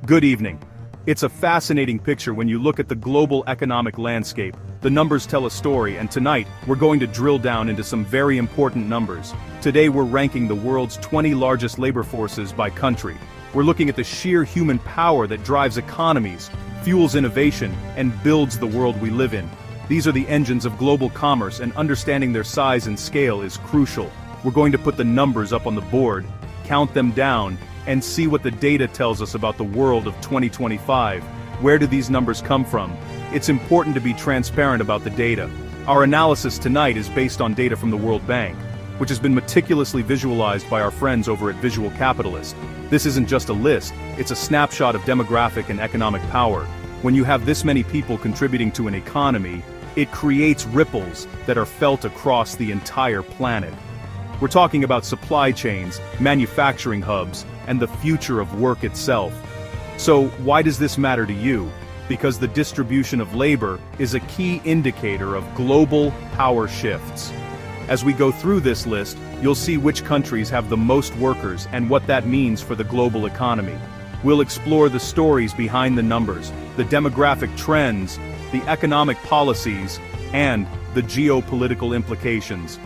Good evening. It's a fascinating picture when you look at the global economic landscape. The numbers tell a story, and tonight, we're going to drill down into some very important numbers. Today we're ranking the world's 20 largest labor forces by country. We're looking at the sheer human power that drives economies, fuels innovation, and builds the world we live in. These are the engines of global commerce, and understanding their size and scale is crucial. We're going to put the numbers up on the board, count them down, and see what the data tells us about the world of 2025. Where do these numbers come from? It's important to be transparent about the data. Our analysis tonight is based on data from the World Bank, which has been meticulously visualized by our friends over at Visual Capitalist. This isn't just a list, it's a snapshot of demographic and economic power. When you have this many people contributing to an economy, it creates ripples that are felt across the entire planet. We're talking about supply chains, manufacturing hubs, and the future of work itself. So, why does this matter to you? Because the distribution of labor is a key indicator of global power shifts. As we go through this list, you'll see which countries have the most workers and what that means for the global economy. We'll explore the stories behind the numbers, the demographic trends, the economic policies, and the geopolitical implications.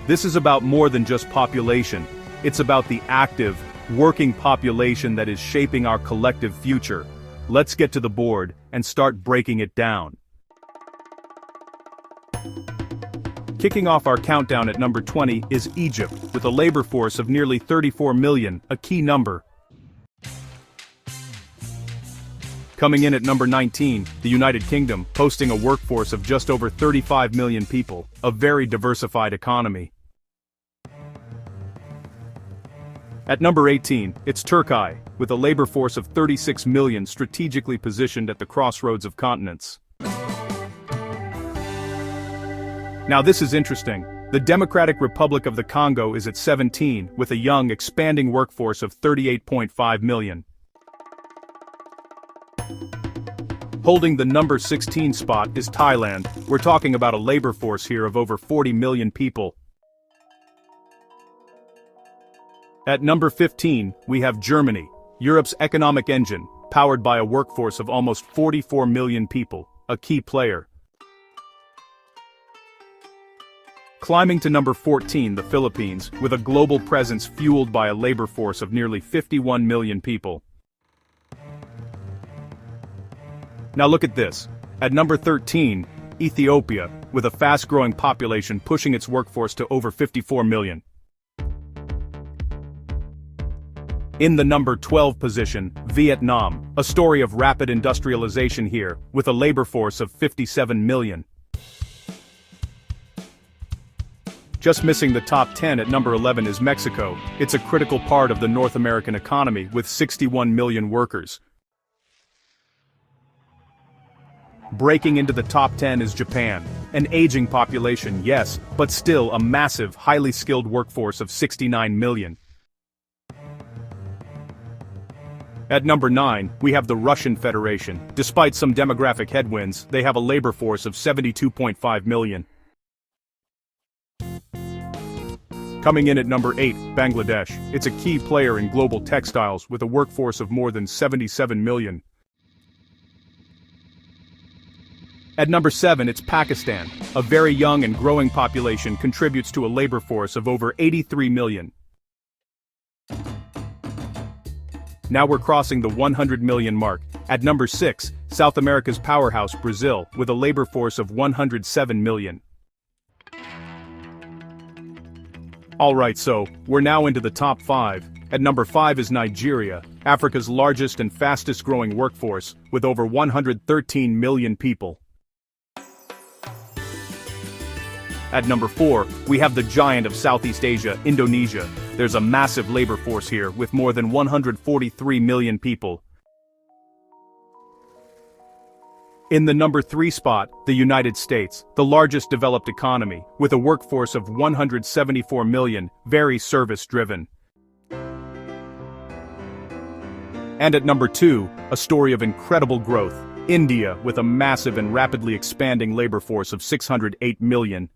This is about more than just population. It's about the active, working population that is shaping our collective future. Let's get to the board and start breaking it down. Kicking off our countdown at number 20 is Egypt, with a labor force of nearly 34 million, a key number. Coming in at number 19, the United Kingdom, hosting a workforce of just over 35 million people, a very diversified economy. At number 18, it's Turkey, with a labor force of 36 million strategically positioned at the crossroads of continents. Now this is interesting. The Democratic Republic of the Congo is at 17, with a young, expanding workforce of 38.5 million. Holding the number 16 spot is Thailand. We're talking about a labor force here of over 40 million people. At number 15, we have Germany, Europe's economic engine, powered by a workforce of almost 44 million people, a key player. Climbing to number 14, the Philippines, with a global presence fueled by a labor force of nearly 51 million people. Now look at this. At number 13, Ethiopia, with a fast-growing population pushing its workforce to over 54 million. In the number 12 position, Vietnam, a story of rapid industrialization here, with a labor force of 57 million. Just missing the top 10 at number 11 is Mexico. It's a critical part of the North American economy with 61 million workers. Breaking into the top 10 is Japan, an aging population, yes, but still a massive, highly skilled workforce of 69 million. At number 9, we have the Russian Federation. Despite some demographic headwinds, they have a labor force of 72.5 million. Coming in at number 8, Bangladesh. It's a key player in global textiles with a workforce of more than 77 million. At number 7, it's Pakistan. A very young and growing population contributes to a labor force of over 83 million. Now we're crossing the 100 million mark. At number 6, South America's powerhouse, Brazil, with a labor force of 107 million. Alright, so, we're now into the top 5. At number 5 is Nigeria, Africa's largest and fastest growing workforce, with over 113 million people. At number 4, we have the giant of Southeast Asia, Indonesia. There's a massive labor force here, with more than 143 million people. In the number 3 spot, the United States, the largest developed economy, with a workforce of 174 million, very service-driven. And at number 2, a story of incredible growth, India, with a massive and rapidly expanding labor force of 608 million.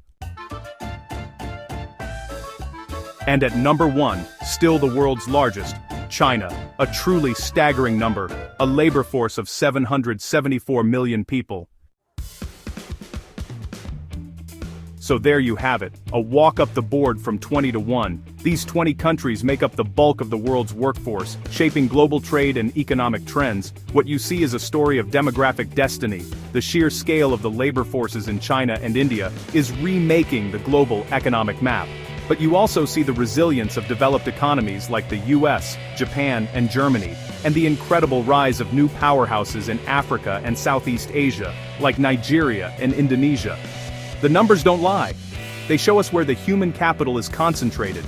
And at number 1, still the world's largest, China, a truly staggering number, a labor force of 774 million people. So there you have it, a walk up the board from 20 to 1. These 20 countries make up the bulk of the world's workforce, shaping global trade and economic trends. What you see is a story of demographic destiny. The sheer scale of the labor forces in China and India is remaking the global economic map. But you also see the resilience of developed economies like the US, Japan, and Germany, and the incredible rise of new powerhouses in Africa and Southeast Asia, like Nigeria and Indonesia. The numbers don't lie. They show us where the human capital is concentrated.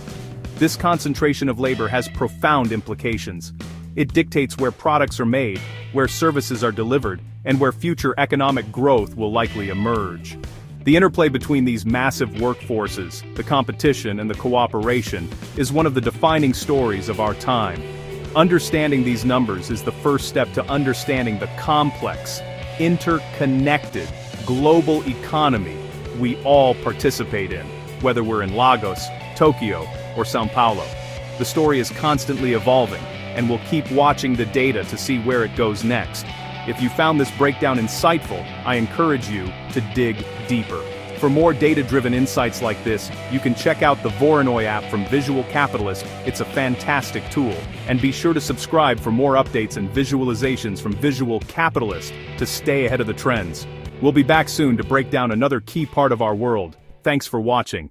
This concentration of labor has profound implications. It dictates where products are made, where services are delivered, and where future economic growth will likely emerge. The interplay between these massive workforces, the competition and the cooperation, is one of the defining stories of our time. Understanding these numbers is the first step to understanding the complex, interconnected, global economy we all participate in, whether we're in Lagos, Tokyo, or São Paulo. The story is constantly evolving, and we'll keep watching the data to see where it goes next. If you found this breakdown insightful, I encourage you to dig deeper. For more data-driven insights like this, you can check out the Voronoi app from Visual Capitalist. It's a fantastic tool. And be sure to subscribe for more updates and visualizations from Visual Capitalist to stay ahead of the trends. We'll be back soon to break down another key part of our world. Thanks for watching.